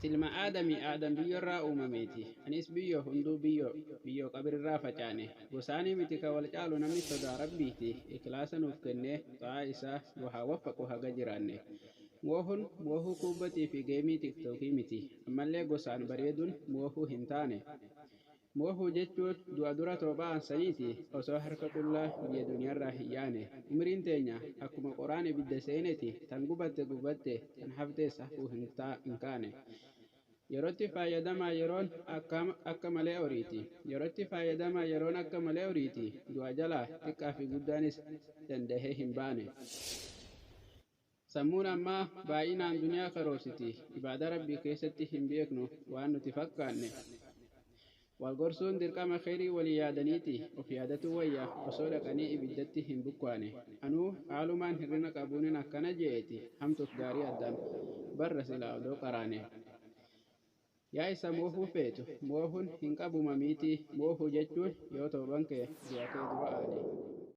Atilma Aadam biyyo irraa uumameti. Anis biyyo hunduu biyyo qabrirraa facaane. Gosaanii miti ka wal caalu namni sodaa rabbiiti. Ikhlaasa nuuf kennee xa'a isaa nu haa waffaqu haga jiraanne. Moohuu kuubbatii fi geemii tiktookii miti. Ammallee gosaan bareeduun moohuu hin taane. Moohuu jechuun du'a dura tooba'an saniiti osoo harka qullaa biyya duniyaarraa hin yaane. Umriin teenya akkuma qoraan ibidda seeneti tan gubatte tan haftees hafuu hin kaane. Yerootti fayyadamaa yeroon akka malee horiiti. Yerootti fayyadamaa yeroon akka malee horiiti. Du'a jalaa xiqqaa fi guddaanis dandahee hin baane. Sammuun ammaa baay'inaan duniyaa karoorsiti. Ibaada rabbii keessatti hin beeknu waan nuti fakkaanne. Walgorsuun dirqama khairii walii yaadaniiti. Of yaadatu wayya osoo dhaqanii ibiddatti hin bukkaane. Anuu haalumaan hirrina qabuunin akkana je'eeti. Hamtuuf gaarii addaan barra silaa odoo qaraane. Yaa isa moohuu feetu. Moohuun hin qabu mamiitii. Moohuu jechuun yoo tooban kee du'a kee dura aane.